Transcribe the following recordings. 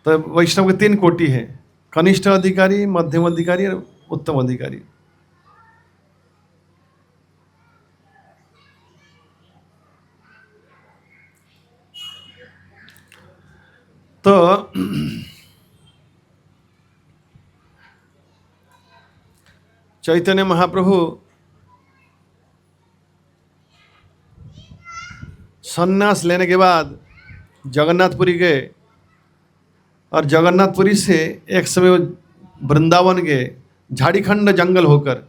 तो वैष्णव के 3 कोटि है, कनिष्ठ अधिकारी, मध्यम अधिकारी और उत्तम अधिकारी। तो चैतन्य महाप्रभु सन्यास लेने के बाद जगन्नाथपुरी गए और जगन्नाथपुरी से एक समय वो वृंदावन गए, झाड़ीखंड जंगल होकर।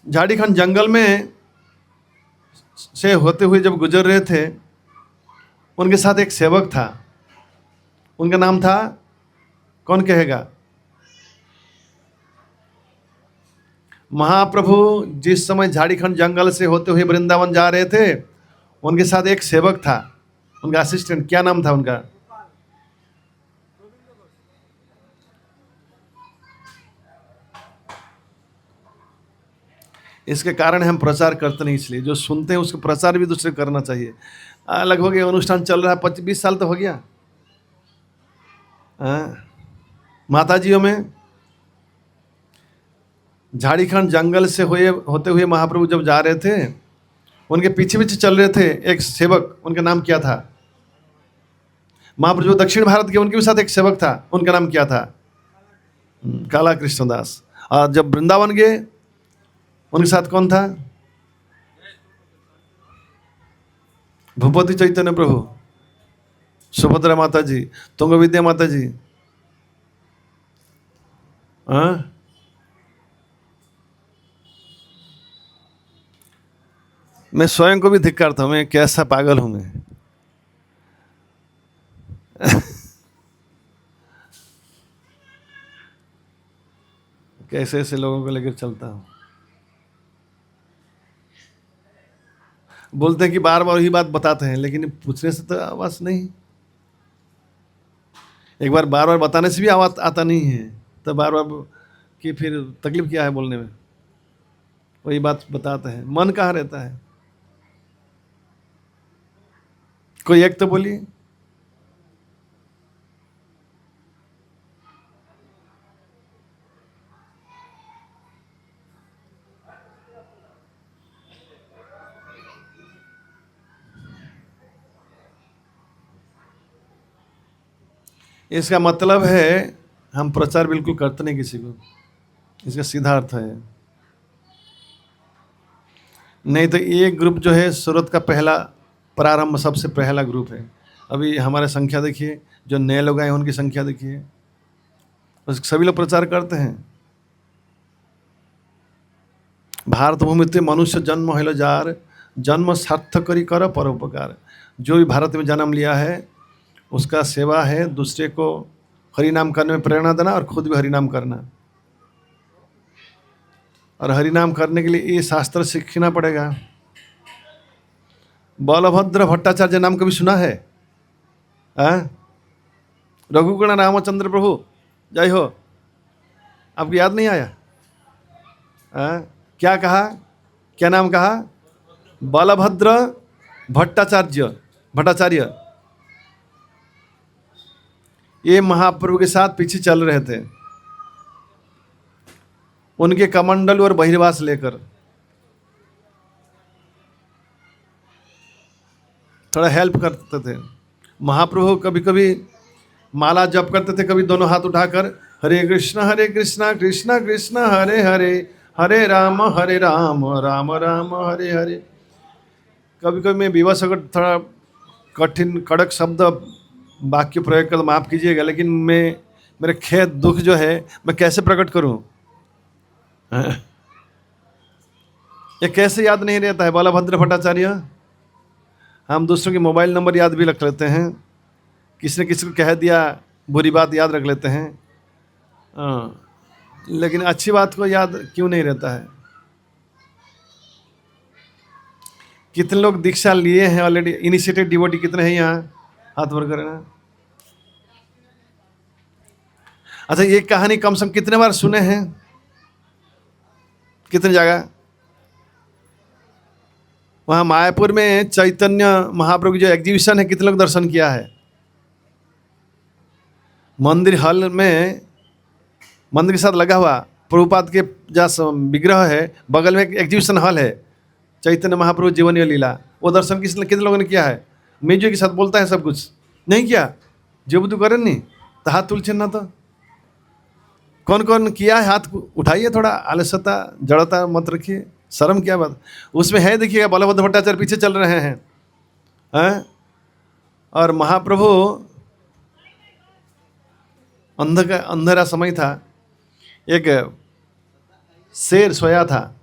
झाड़ीखंड जंगल में से होते हुए जब गुजर रहे थे, उनके साथ एक सेवक था। उनका नाम था, कौन कहेगा? महाप्रभु जिस समय झाड़ीखंड जंगल से होते हुए वृंदावन जा रहे थे, उनके साथ एक सेवक था, उनका असिस्टेंट। क्या नाम था उनका? इसके कारण हम प्रचार करते नहीं, इसलिए जो सुनते हैं उसका प्रचार भी दूसरे करना चाहिए। लगभग ये अनुष्ठान चल रहा है 25-20 साल तो हो गया। माताजियों में झाड़ीखंड जंगल से होते हुए महाप्रभु जब जा रहे थे, उनके पीछे पीछे चल रहे थे एक सेवक। उनका नाम क्या था? महाप्रभु जो दक्षिण भारत के, उनके भी साथ एक सेवक था, उनका नाम क्या था? काला कृष्णदास। और जब वृंदावन गए, उनके साथ कौन था? भूपति चैतन्य प्रभु, सुभद्रा माता जी, तुंग विद्या माता जी। मैं स्वयं को भी धिक्कारता हूं, मैं कैसा पागल हूं मैं। कैसे ऐसे लोगों को लेकर चलता हूं। बोलते हैं कि बार बार वही बात बताते हैं, लेकिन पूछने से तो आवाज नहीं। एक बार बार बार बताने से भी आवाज आता नहीं है, तो बार बार कि फिर तकलीफ क्या है बोलने में? वही बात बताते हैं। मन कहाँ रहता है? कोई एक तो बोलिए। इसका मतलब है हम प्रचार बिल्कुल करते नहीं किसी को, इसका सीधा अर्थ है। नहीं तो ये ग्रुप जो है सूरत का पहला प्रारंभ, सबसे पहला ग्रुप है। अभी हमारे संख्या देखिए, जो नए लोग आए उनकी संख्या देखिए, सभी लोग प्रचार करते हैं। भारत भूमि मनुष्य जन्म हेलो जार, जन्म सार्थक करी कर परोपकार। जो भी भारत में जन्म लिया है उसका सेवा है दूसरे को हरि नाम करने में प्रेरणा देना और खुद भी हरि नाम करना। और हरि नाम करने के लिए ये शास्त्र सीखना पड़ेगा। बलभद्र भट्टाचार्य नाम कभी सुना है? रघुगण रामचंद्र प्रभु जय हो, आपको याद नहीं आया? क्या कहा? क्या नाम कहा? बलभद्र भट्टाचार्य। ये महाप्रभु के साथ पीछे चल रहे थे, उनके कमंडल और बहिर्वास लेकर। थोड़ा हेल्प करते थे। महाप्रभु कभी कभी माला जप करते थे, कभी दोनों हाथ उठाकर हरे कृष्णा कृष्णा कृष्णा हरे हरे, हरे राम राम राम हरे हरे। कभी कभी मैं विवश अगर थोड़ा कठिन कड़क शब्द वाक्य प्रयोग कर, माफ कीजिएगा, लेकिन मेरे खेद दुख जो है मैं कैसे प्रकट करूं? ये कैसे याद नहीं रहता है? बलभद्र भट्टाचार्य। हम दूसरों के मोबाइल नंबर याद भी रख लेते हैं, किसी ने किसी को कह दिया बुरी बात याद रख लेते हैं, लेकिन अच्छी बात को याद क्यों नहीं रहता है? कितने लोग दीक्षा लिए हैं ऑलरेडी? इनिशिएटेड डिवोटी कितने हैं यहाँ? हाथ भर करें ना। अच्छा, ये कहानी कम से कम कितने बार सुने हैं? कितने जगह? वहाँ मायापुर में चैतन्य महाप्रभु की जो एग्जीबिशन है, कितने लोग दर्शन किया है? मंदिर हॉल में, मंदिर के साथ लगा हुआ प्रभुपाद के जहाँ विग्रह है, बगल में एक एग्जीबिशन हॉल है, चैतन्य महाप्रभु जीवनी और लीला। वो दर्शन कितने लोगों ने किया है? म्यूजिक के साथ बोलता है सब कुछ, नहीं किया? जो बुद्धू करें नहीं तो हाथ तुल ना। तो कौन कौन किया है? हाथ उठाइए, थोड़ा आलस्यता जड़ता मत रखिए, शर्म क्या बात उसमें है? देखिएगा बलभद्र भट्टाचार्य पीछे चल रहे हैं, और महाप्रभु, अंधेरा समय था, एक शेर सोया था,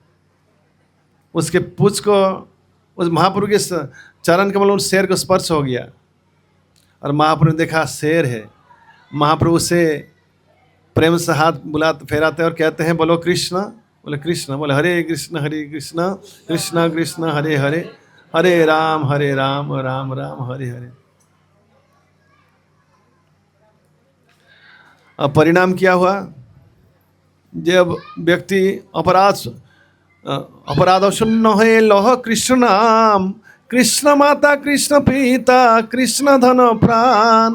उसके पूंछ को, उस महाप्रभु के चरण कमल उस शेर को स्पर्श हो गया, और महाप्रभु ने देखा शेर है। महाप्रभु से प्रेम से हाथ बुलाते फेराते और कहते हैं, बोलो कृष्ण। बोले कृष्ण, बोले हरे कृष्ण कृष्ण कृष्ण हरे हरे, हरे राम राम राम हरे हरे। अब परिणाम क्या हुआ? जब व्यक्ति अपराध शून्य है, लह कृष्ण नाम, कृष्ण माता कृष्ण पिता कृष्ण धन प्राण।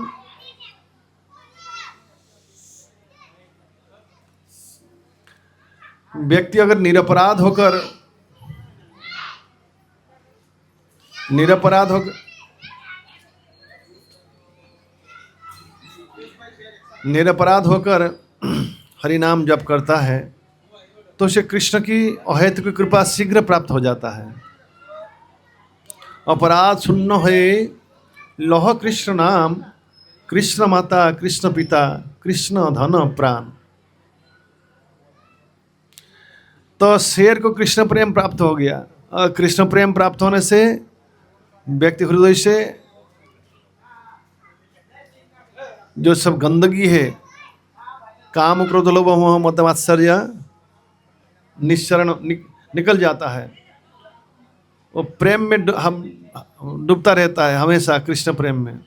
व्यक्ति अगर निरपराध होकर हरि नाम जप करता है तो उसे कृष्ण की अहेतुकी कृपा शीघ्र प्राप्त हो जाता है। अपराध शून्य है, लह कृष्ण नाम, कृष्ण माता कृष्ण पिता कृष्ण धन प्राण। तो शेर को कृष्ण प्रेम प्राप्त हो गया, और कृष्ण प्रेम प्राप्त होने से व्यक्ति हृदय से जो सब गंदगी है, काम क्रोध लोभ मोह मद मात्सर्य, निश्चरण निकल जाता है। वो प्रेम में हम डूबता रहता है हमेशा, कृष्ण प्रेम में।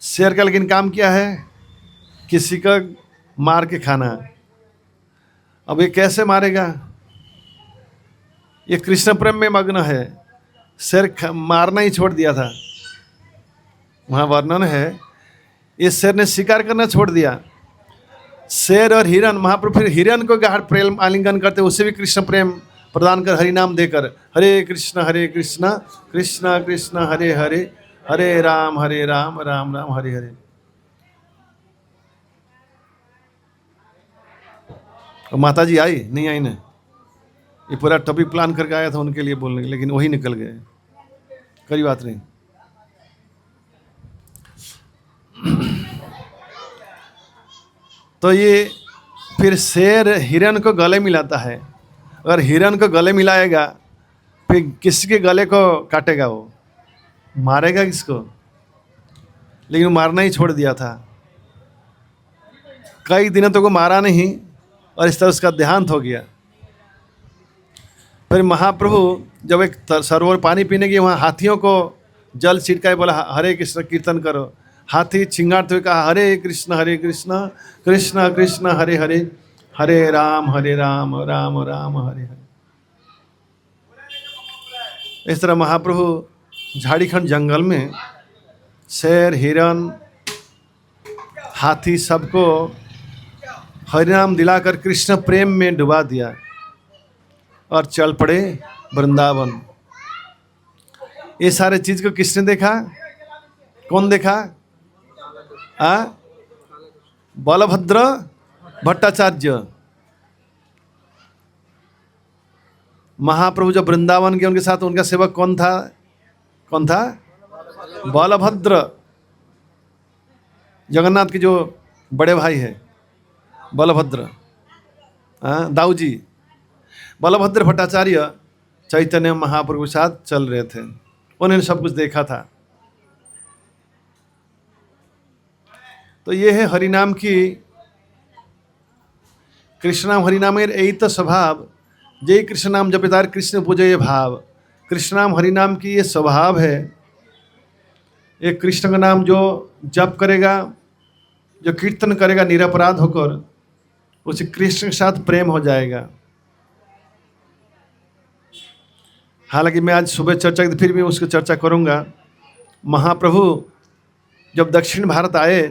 शेर का लेकिन काम क्या है? किसी का मार के खाना। अब ये कैसे मारेगा? ये कृष्ण प्रेम में मग्न है। शेर मारना ही छोड़ दिया था, वहाँ वर्णन है। इस शेर ने शिकार करना छोड़ दिया। शेर और हिरन, महाप्रभु फिर हिरन को गाढ़ प्रेम आलिंगन करते, उसे भी कृष्ण प्रेम प्रदान कर हरि नाम देकर, हरे कृष्ण कृष्ण कृष्ण हरे हरे, हरे राम राम राम हरे हरे। और माता जी आई नहीं आई ना, ये पूरा टॉपिक प्लान करके आया था उनके लिए बोलने के, लेकिन वही निकल गए। कोई बात नहीं। तो ये फिर शेर हिरन को गले मिलाता है। अगर हिरन को गले मिलाएगा, फिर किसके गले को काटेगा? वो मारेगा किसको? लेकिन वो मारना ही छोड़ दिया था। कई दिनों तक वो मारा नहीं, और इस तरह उसका देहांत हो गया। फिर महाप्रभु जब एक सरोवर पानी पीने गए, वहाँ हाथियों को जल छिड़काए, बोला हरे कृष्ण कीर्तन करो। हाथी चिंगारते हुए कहा, हरे कृष्ण कृष्ण कृष्ण हरे हरे, हरे राम राम राम हरे हरे। इस तरह महाप्रभु झाड़ीखंड जंगल में शेर, हिरन, हाथी सबको हरिनाम दिलाकर कृष्ण प्रेम में डुबा दिया और चल पड़े वृंदावन। ये सारे चीज को किसने देखा? कौन देखा? बलभद्र भट्टाचार्य। महाप्रभु जब वृंदावन के, उनके साथ उनका सेवक कौन था? बलभद्र, जगन्नाथ के जो बड़े भाई है बलभद्र, दाऊ जी। बलभद्र भट्टाचार्य चैतन्य महाप्रभु के साथ चल रहे थे, उन्होंने सब कुछ देखा था। तो ये है हरिनाम की, कृष्ण नाम हरिनामेर यही तो स्वभाव, जय कृष्ण नाम जपितार कृष्ण पूजे ये भाव। कृष्ण नाम हरिनाम की ये स्वभाव है। एक कृष्ण का नाम जो जप करेगा, जो कीर्तन करेगा निरपराध होकर, उसे कृष्ण के साथ प्रेम हो जाएगा। हालांकि मैं आज सुबह चर्चा की फिर भी उसकी चर्चा करूंगा। महाप्रभु जब दक्षिण भारत आए,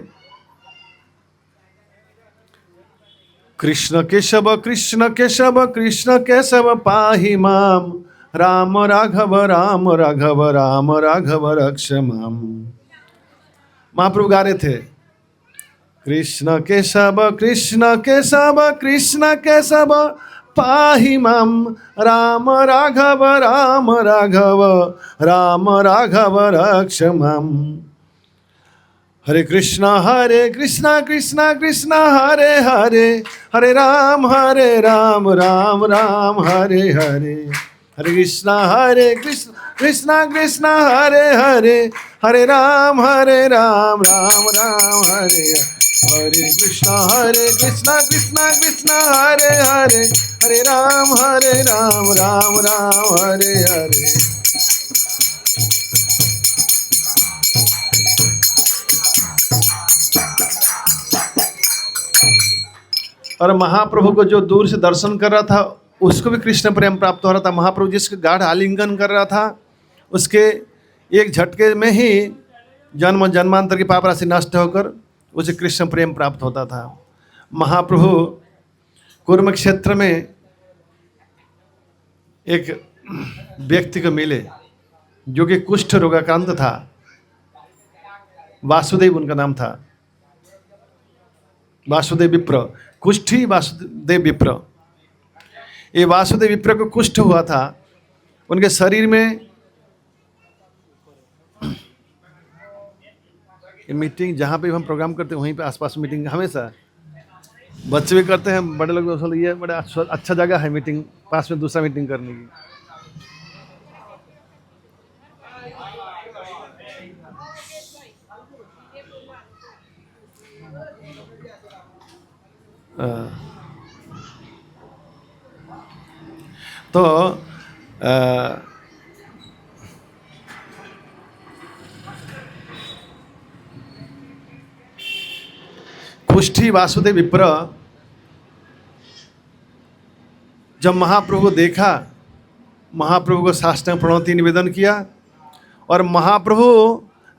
कृष्ण केशव कृष्ण केशव कृष्ण केशव पाहि माम, राम राघव राम राघव राम राघव रक्ष माम। महाप्रभु गा रहे थे, कृष्ण केशव कृष्ण केशव कृष्ण केशव पाहि माम, राम राघव राम राघव राम राघव रक्ष माम। हरे कृष्णा कृष्णा कृष्णा हरे हरे, हरे राम राम राम हरे हरे। हरे कृष्णा कृष्णा कृष्णा हरे हरे, हरे राम राम राम हरे हरे। कृष्णा कृष्णा कृष्णा हरे हरे, हरे राम राम राम हरे हरे। और महाप्रभु को जो दूर से दर्शन कर रहा था उसको भी कृष्ण प्रेम प्राप्त हो रहा था। महाप्रभु जिसके गाढ़ आलिंगन कर रहा था उसके एक झटके में ही जन्म जन्मांतर की पाप राशि नष्ट होकर उसे कृष्ण प्रेम प्राप्त होता था। महाप्रभु कुरुक्षेत्र में एक व्यक्ति को मिले जो कि कुष्ठ रोगाक्रांत था। वासुदेव उनका नाम था, वासुदेव विप्र, कुष्ठी वासुदेव विप्र। ये वासुदेव विप्र को कुष्ठ हुआ था। उनके शरीर में ये मीटिंग जहाँ पे हम प्रोग्राम करते हैं वहीं पे आसपास मीटिंग हमेशा बच्चे भी करते हैं, बड़े लोग असल ये बड़ा अच्छा जगह है मीटिंग, पास में दूसरा मीटिंग करने की। तो कुष्ठी वासुदेव विप्र जब महाप्रभु को देखा, महाप्रभु को साष्टांग प्रणति निवेदन किया और महाप्रभु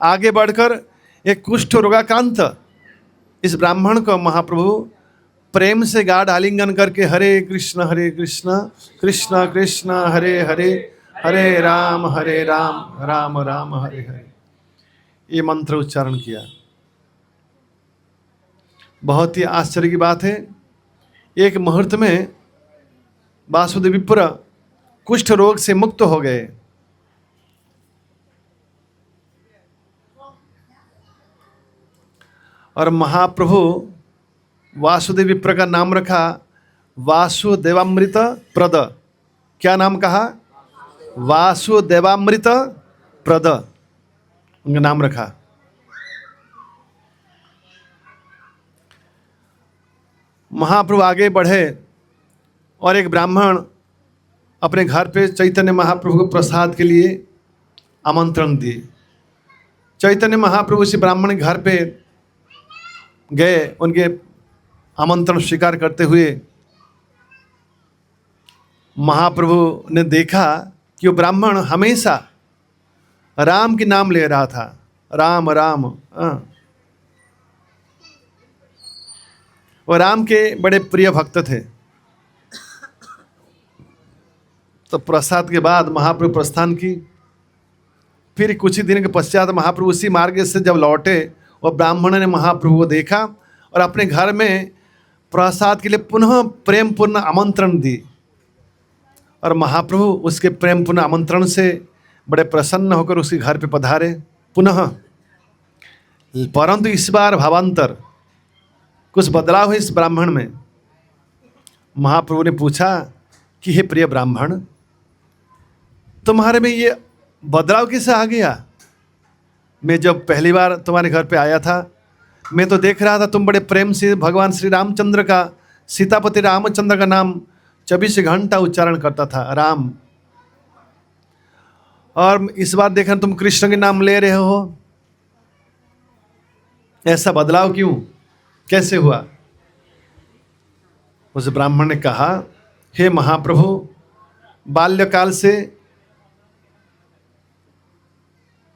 आगे बढ़कर एक कुष्ठ रोगाक्रांत इस ब्राह्मण को महाप्रभु प्रेम से गाढ़ आलिंगन करके हरे कृष्ण कृष्ण कृष्ण हरे हरे, हरे राम राम राम हरे हरे, ये मंत्र उच्चारण किया। बहुत ही आश्चर्य की बात है, एक मुहूर्त में वासुदेव विप्र कुष्ठ रोग से मुक्त हो गए। और महाप्रभु वासुदेव विप्र का नाम रखा वासुदेवामृत प्रद। क्या नाम कहा? वासुदेवामृत प्रद उनका नाम रखा। महाप्रभु आगे बढ़े और एक ब्राह्मण अपने घर पे चैतन्य महाप्रभु को प्रसाद के लिए आमंत्रण दिए। चैतन्य महाप्रभु उसी ब्राह्मण के घर पे गए, उनके आमंत्रण स्वीकार करते हुए महाप्रभु ने देखा कि वो ब्राह्मण हमेशा राम के नाम ले रहा था, राम राम। वो राम के बड़े प्रिय भक्त थे। तो प्रसाद के बाद महाप्रभु प्रस्थान की। फिर कुछ ही दिन के पश्चात महाप्रभु उसी मार्ग से जब लौटे और ब्राह्मण ने महाप्रभु को देखा और अपने घर में प्रसाद के लिए पुनः प्रेमपूर्ण आमंत्रण दी। और महाप्रभु उसके प्रेमपूर्ण आमंत्रण से बड़े प्रसन्न होकर उसके घर पे पधारे पुनः। परंतु इस बार भावांतर, कुछ बदलाव है इस ब्राह्मण में। महाप्रभु ने पूछा कि हे प्रिय ब्राह्मण, तुम्हारे में ये बदलाव कैसे आ गया? मैं जब पहली बार तुम्हारे घर पे आया था, मैं तो देख रहा था तुम बड़े प्रेम से भगवान श्री रामचंद्र का, सीतापति रामचंद्र का नाम 24 घंटा उच्चारण करता था, राम। और इस बार देखा तुम कृष्ण के नाम ले रहे हो। ऐसा बदलाव क्यों, कैसे हुआ? उस ब्राह्मण ने कहा, हे महाप्रभु, बाल्यकाल से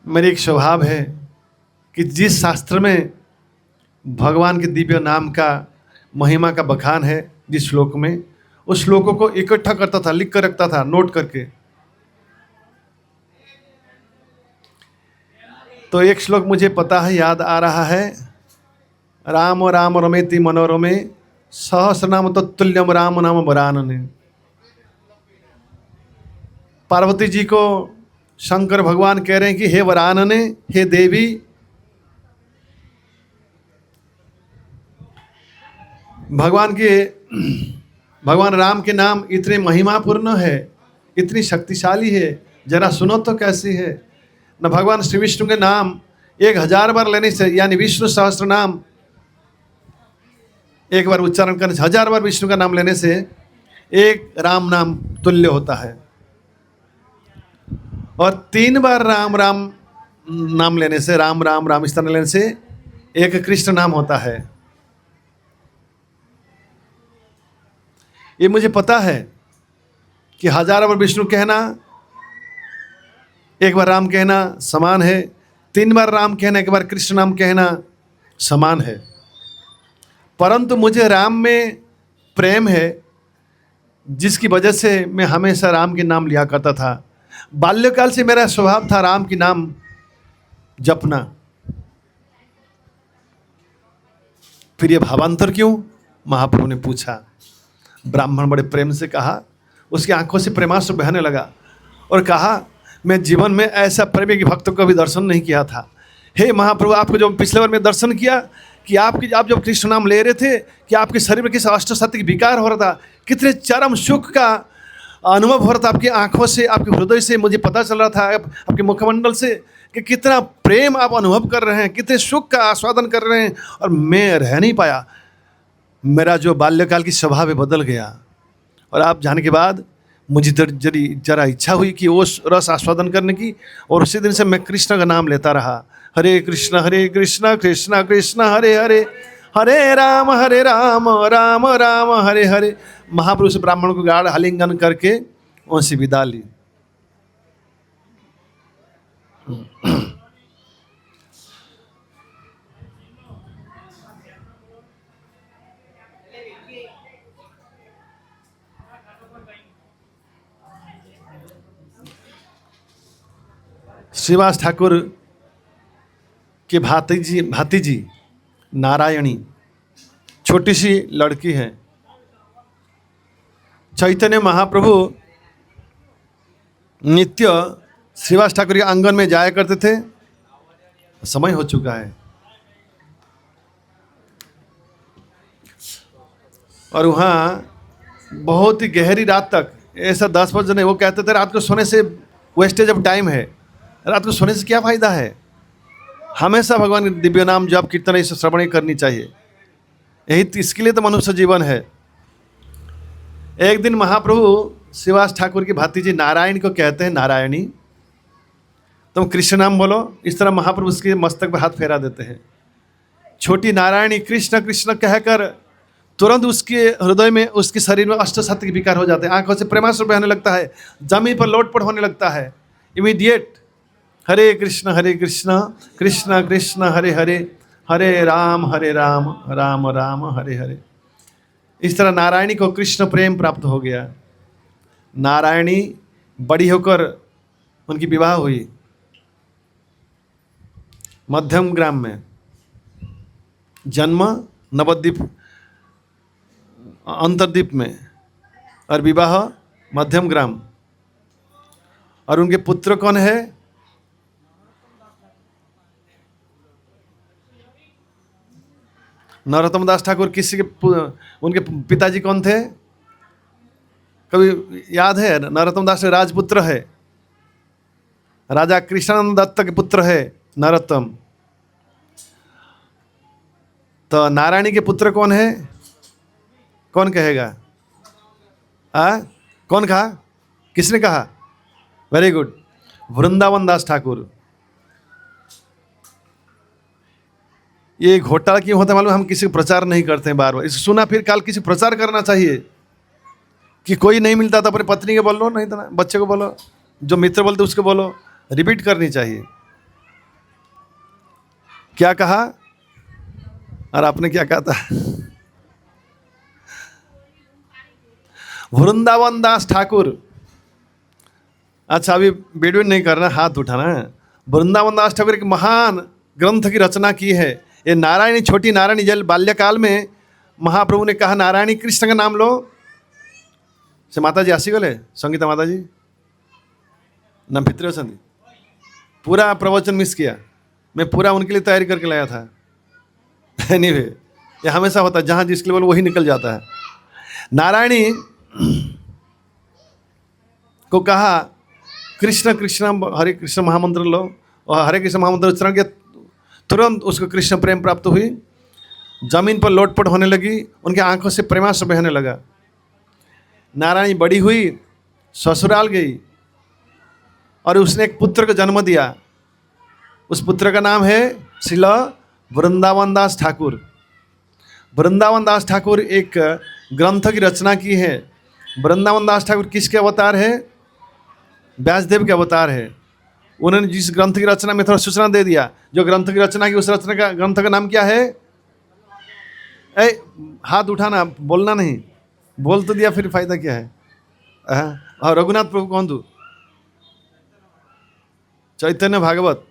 मेरी एक स्वभाव है कि जिस शास्त्र में भगवान के दिव्य नाम का महिमा का बखान है, जिस श्लोक में, उस श्लोकों को इकट्ठा करता था, लिख कर रखता था, नोट करके। तो एक श्लोक मुझे पता है, याद आ रहा है, राम राम रमेति मनोरमे सहस्रनाम तत्तुल्यम राम नाम वरानने। पार्वती जी को शंकर भगवान कह रहे हैं कि हे वरानने, हे देवी, भगवान राम के नाम इतने महिमापूर्ण है, इतनी शक्तिशाली है, जरा सुनो तो कैसी है। न भगवान श्री विष्णु के नाम 1000 बार लेने से, यानी विष्णु सहस्त्र नाम एक बार उच्चारण करने से, 1000 बार विष्णु का नाम लेने से एक राम नाम तुल्य होता है। और 3 बार राम राम नाम लेने से, राम राम राम इस तरह लेने से एक कृष्ण नाम होता है। ये मुझे पता है कि 1000 बार विष्णु कहना, एक बार राम कहना समान है, 3 बार राम कहना, एक बार कृष्ण नाम कहना समान है। परंतु मुझे राम में प्रेम है, जिसकी वजह से मैं हमेशा राम के नाम लिया करता था। बाल्यकाल से मेरा स्वभाव था राम के नाम जपना। फिर ये भावांतर क्यों, महाप्रभु ने पूछा। ब्राह्मण बड़े प्रेम से कहा, उसकी आंखों से प्रेमाश्रु बहने लगा और कहा, मैं जीवन में ऐसा प्रेमी की भक्तों का भी दर्शन नहीं किया था। हे महाप्रभु, आपको जो पिछले बार में दर्शन किया कि आप जब कृष्ण नाम ले रहे थे कि आपके शरीर में किस अष्टसत्य विकार हो रहा था, कितने चरम सुख का अनुभव हो रहा था आपकी आंखों से, आपके हृदय से मुझे पता चल रहा था, आपके मुखमंडल से, कि कितना प्रेम आप अनुभव कर रहे हैं, कितने सुख का आस्वादन कर रहे हैं। और मैं रह नहीं पाया, मेरा जो बाल्यकाल की स्वभाव है बदल गया। और आप जाने के बाद मुझे जरा इच्छा हुई कि वो रस आस्वादन करने की, और उसी दिन से मैं कृष्ण का नाम लेता रहा। हरे कृष्ण कृष्ण कृष्ण हरे हरे, हरे राम राम राम हरे हरे। महापुरुष ब्राह्मण को गाढ़ आलिंगन करके उनसे विदा ली। श्रीवास ठाकुर के भातीजी नारायणी छोटी सी लड़की है। चैतन्य महाप्रभु नित्य श्रीवास ठाकुर के आंगन में जाया करते थे। समय हो चुका है और वहाँ बहुत ही गहरी रात तक, ऐसा 10 बजे नहीं, वो कहते थे रात को सोने से वेस्टेज ऑफ टाइम है, रात को सोने से क्या फ़ायदा है। हमेशा भगवान के दिव्य नाम जप कीर्तन इसे श्रवण करनी चाहिए, यही इसके लिए तो मनुष्य जीवन है। एक दिन महाप्रभु श्रीवास ठाकुर की भातीजी नारायण को कहते हैं, नारायणी तुम कृष्ण नाम बोलो। इस तरह महाप्रभु उसके मस्तक पर हाथ फेरा देते हैं। छोटी नारायणी कृष्ण कृष्ण कहकर तुरंत उसके हृदय में, उसके शरीर में अष्टसत्य के विकार हो जाते हैं। आंखों से प्रेमाश्रु बहने लगता है, जमीन पर लोटपट होने लगता है। इमीडिएट हरे कृष्ण कृष्ण कृष्ण हरे हरे, हरे राम राम राम हरे हरे। इस तरह नारायणी को कृष्ण प्रेम प्राप्त हो गया। नारायणी बड़ी होकर उनकी विवाह हुई मध्यम ग्राम में, जन्म नवद्वीप अंतरद्वीप में और विवाह मध्यम ग्राम। और उनके पुत्र कौन है? नरोत्तम दास ठाकुर। किसी के उनके पिताजी कौन थे? कभी याद है? नरोत्तम दास राजपुत्र है, राजा कृष्णानंद दत्त के पुत्र है नरोत्तम। तो नारायणी के पुत्र कौन है? कौन कहेगा? कौन कहा? किसने कहा? वेरी गुड, वृंदावन दास ठाकुर। ये घोटाला क्यों होता है मालूम? हम किसी को प्रचार नहीं करते हैं बार बार। इसे सुना फिर काल किसी प्रचार करना चाहिए कि कोई नहीं मिलता तो अपने पत्नी को बोलो, नहीं तो ना बच्चे को बोलो, जो मित्र बोलते उसको बोलो, रिपीट करनी चाहिए। क्या कहा? और आपने क्या कहा था? वृंदावन दास ठाकुर। अच्छा, अभी बेडविन नहीं करना, हाथ उठाना है। वृंदावन दास ठाकुर एक महान ग्रंथ की रचना की है। ये नारायणी, छोटी नारायणी, जल बाल्यकाल में महाप्रभु ने कहा नारायणी कृष्ण का नाम लो। से माता जी आसी गले, संगीता माता जी नाम भितर अच्छा, पूरा प्रवचन मिस किया। मैं पूरा उनके लिए तैयारी करके लाया था। एनीवे, ये हमेशा होता है, जहाँ जिसके लिए बोलो वही निकल जाता है। नारायणी को कहा कृष्ण कृष्ण हरे कृष्ण महामंत्र लो, और हरे कृष्ण महामंत्र उच्चारण किया, तुरंत उसको कृष्ण प्रेम प्राप्त हुई। जमीन पर लोटपट होने लगी, उनकी आंखों से प्रेमाश्रु बहने लगा। नारायणी बड़ी हुई, ससुराल गई और उसने एक पुत्र को जन्म दिया। उस पुत्र का नाम है श्रील वृंदावन दास ठाकुर। वृंदावन दास ठाकुर एक ग्रंथ की रचना की है। वृंदावन दास ठाकुर किसके अवतार है? व्यासदेव के अवतार है। उन्होंने जिस ग्रंथ की रचना में थोड़ा सूचना दे दिया, जो ग्रंथ की रचना की, उस रचना का ग्रंथ का नाम क्या है? हाथ उठाना, बोलना नहीं। बोल तो दिया, फिर फायदा क्या है? और रघुनाथ प्रभु कौन तू? चैतन्य भागवत।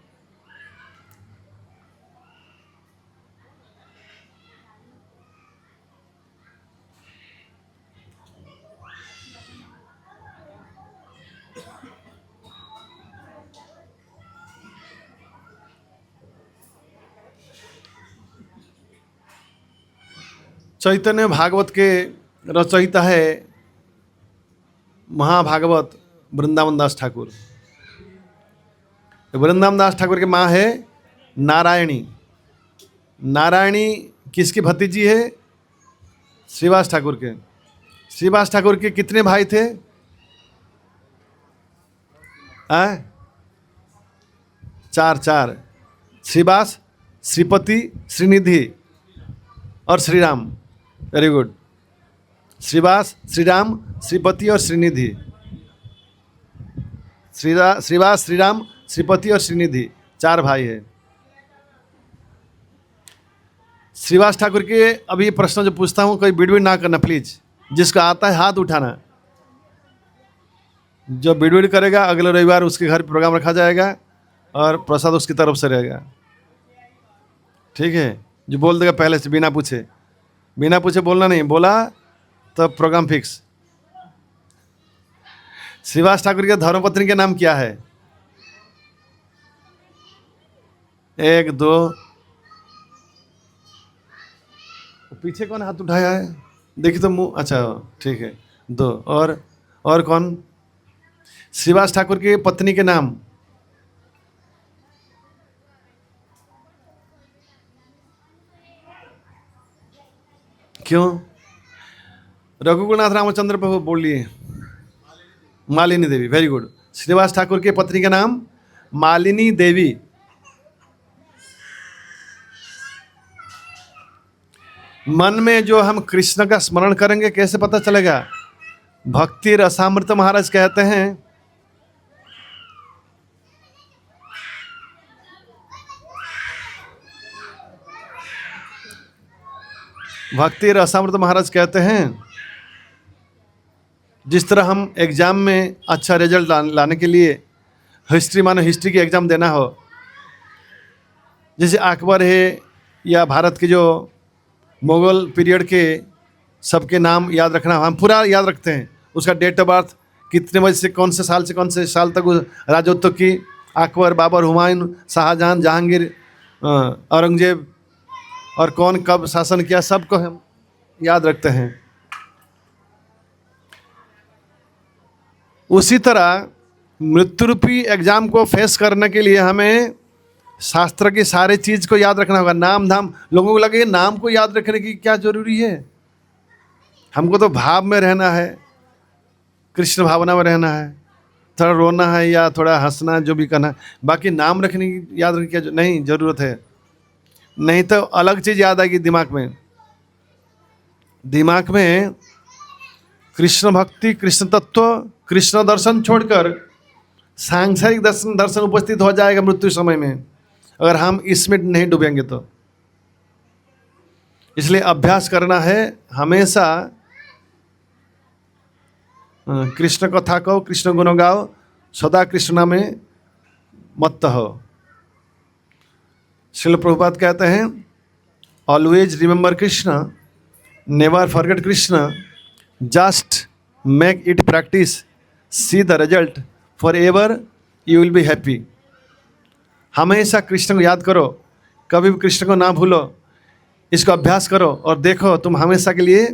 चैतन्य भागवत के रचयिता है महाभागवत वृंदावन दास ठाकुर। वृंदावन दास ठाकुर की माँ है नारायणी। नारायणी किसकी भतीजी है? श्रीवास ठाकुर के। श्रीवास ठाकुर के कितने भाई थे? चार। श्रीवास, श्रीपति, श्रीनिधि और श्रीराम। Very good. श्रीवास, श्रीराम, श्रीपति और श्रीनिधि। श्रीवास, श्रीराम, श्रीपति और श्रीनिधि, 4 भाई है। श्रीवास ठाकुर के अभी प्रश्न जो पूछता हूँ कोई बिड़बिड़ ना करना प्लीज। जिसको आता है हाथ उठाना। जो बिड़बिड़ करेगा अगले रविवार उसके घर प्रोग्राम रखा जाएगा और प्रसाद उसकी तरफ से रहेगा, ठीक है? जो बोल देगा पहले से बिना पूछे बोलना नहीं, बोला तो प्रोग्राम फिक्स। श्रीवास ठाकुर के धर्मपत्नी के नाम क्या है? 1 2। पीछे कौन हाथ उठाया है? देखिए तो मुंह, अच्छा ठीक है, 2। और कौन? श्रीवास ठाकुर की पत्नी के नाम? क्यों? रघुकुलनाथ रामचंद्र प्रभु बोलिए। मालिनी देवी, वेरी गुड। श्रीवास ठाकुर के पत्नी का नाम मालिनी देवी। मन में जो हम कृष्ण का स्मरण करेंगे कैसे पता चलेगा? भक्ति रसामृत महाराज कहते हैं, भक्ति रसामृत महाराज कहते हैं जिस तरह हम एग्ज़ाम में अच्छा रिजल्ट लाने के लिए हिस्ट्री की एग्ज़ाम देना हो, जैसे अकबर है या भारत के जो मुगल पीरियड के सबके नाम याद रखना, हम पूरा याद रखते हैं। उसका डेट ऑफ बर्थ, कितने बजे से कौन से साल तक राजत्व की, अकबर, बाबर, हुमायूं, शाहजहां, जहांगीर, औरंगजेब, और कौन कब शासन किया, सबको हम याद रखते हैं। उसी तरह मृत्यु रूपी एग्जाम को फेस करने के लिए हमें शास्त्र की सारी चीज़ को याद रखना होगा। नाम धाम, लोगों को लगे नाम को याद रखने की क्या जरूरी है? हमको तो भाव में रहना है, कृष्ण भावना में रहना है, थोड़ा रोना है या थोड़ा हंसना, जो भी करना है। बाकी नाम रखने की, याद रखने की क्या नहीं ज़रूरत है। नहीं तो अलग चीज़ याद आएगी दिमाग में। दिमाग में कृष्ण भक्ति, कृष्ण तत्व, कृष्ण दर्शन छोड़कर सांसारिक दर्शन उपस्थित हो जाएगा मृत्यु समय में। अगर हम इसमें नहीं डूबेंगे तो। इसलिए अभ्यास करना है हमेशा कृष्ण कथा कहो, कृष्ण गुण गाओ, सदा कृष्ण में मत्त हो। श्रील प्रभुपाद कहते हैं always remember Krishna, never forget Krishna, just make it practice, see the result, for ever you will be happy. हमेशा कृष्ण को याद करो, कभी भी कृष्ण को ना भूलो, इसको अभ्यास करो और देखो तुम हमेशा के लिए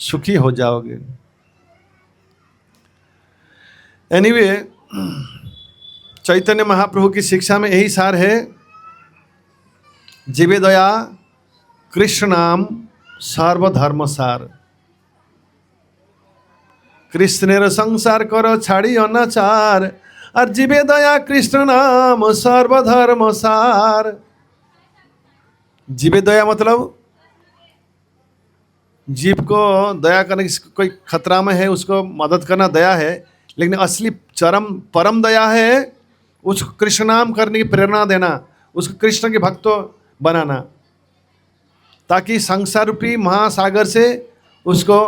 सुखी हो जाओगे। एनीवे, चैतन्य महाप्रभु की शिक्षा में यही सार है, जीवे दया कृष्ण नाम सर्वधर्म सार। कृष्णेर संसार करो छाड़ी अनाचार, और जीवे दया कृष्ण नाम सर्वधर्म सार। जीवे दया मतलब जीव को दया करने की, कोई खतरा में है उसको मदद करना दया है, लेकिन असली चरम परम दया है उसको कृष्ण नाम करने की प्रेरणा देना, उसको कृष्ण के भक्त बनाना, ताकि संसार रूपी महासागर से उसको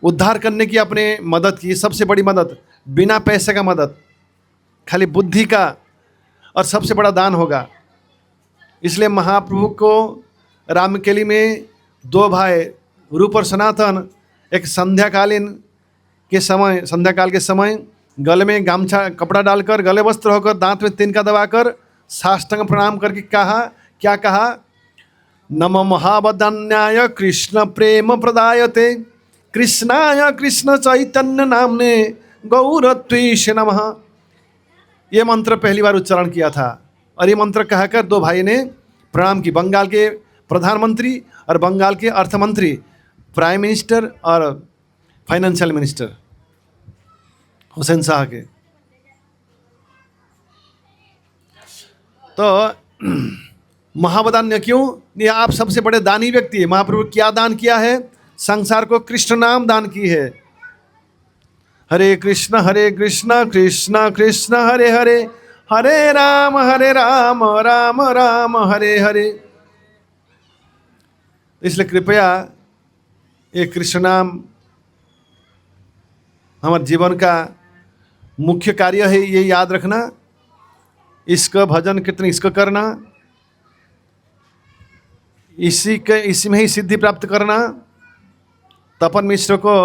उद्धार करने की अपने मदद की। सबसे बड़ी मदद, बिना पैसे का मदद, खाली बुद्धि का, और सबसे बड़ा दान होगा। इसलिए महाप्रभु को रामकेली में दो भाई रूप और सनातन एक संध्याकाल के समय गले में गामछा कपड़ा डालकर, गले वस्त्र होकर, दांत में तिनका दबाकर साष्टांग प्रणाम करके कहा, क्या कहा? नमो महावदान्याय कृष्ण प्रेम प्रदायते, कृष्णाय कृष्ण चैतन्य नामने गौरत्वेश नमः। ये मंत्र पहली बार उच्चारण किया था, और ये मंत्र कहकर दो भाई ने प्रणाम की। बंगाल के प्रधानमंत्री और बंगाल के अर्थमंत्री, प्राइम मिनिस्टर और फाइनेंशियल मिनिस्टर हुसैन शाह के। तो महावदान्य क्यों? ये आप सबसे बड़े दानी व्यक्ति है। महाप्रभु क्या दान किया है? संसार को कृष्ण नाम दान की है। हरे कृष्ण कृष्ण कृष्ण हरे हरे, हरे राम राम राम हरे हरे। इसलिए कृपया ये कृष्ण नाम हमारे जीवन का मुख्य कार्य है, ये याद रखना। इसका भजन कीर्तन इसको करना, इसी में ही सिद्धि प्राप्त करना। तपन मिश्र को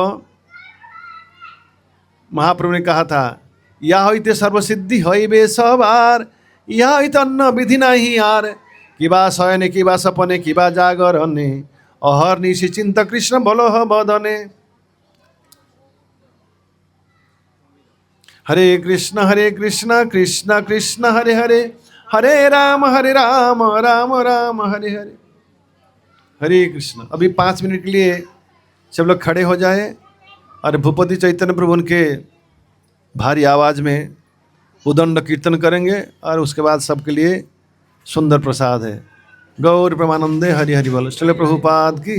महाप्रभु ने कहा था, या हईते सर्वसिद्धि हईबे सबार, या हईते अन्न विधि नहीं यार, किबा शयने किबा सपने किबा जागरणे, अहर निशि चिंत कृष्ण बोलो बदने। हरे कृष्ण कृष्ण कृष्ण हरे हरे, हरे राम राम राम हरे हरे। हरे कृष्ण। अभी 5 मिनट के लिए सब लोग खड़े हो जाए और भूपति चैतन्य प्रभु उनके भारी आवाज़ में उदंड कीर्तन करेंगे, और उसके बाद सबके लिए सुंदर प्रसाद है। गौर प्रेमानंदे हरि हरि बोलो। चलो प्रभुपाद की।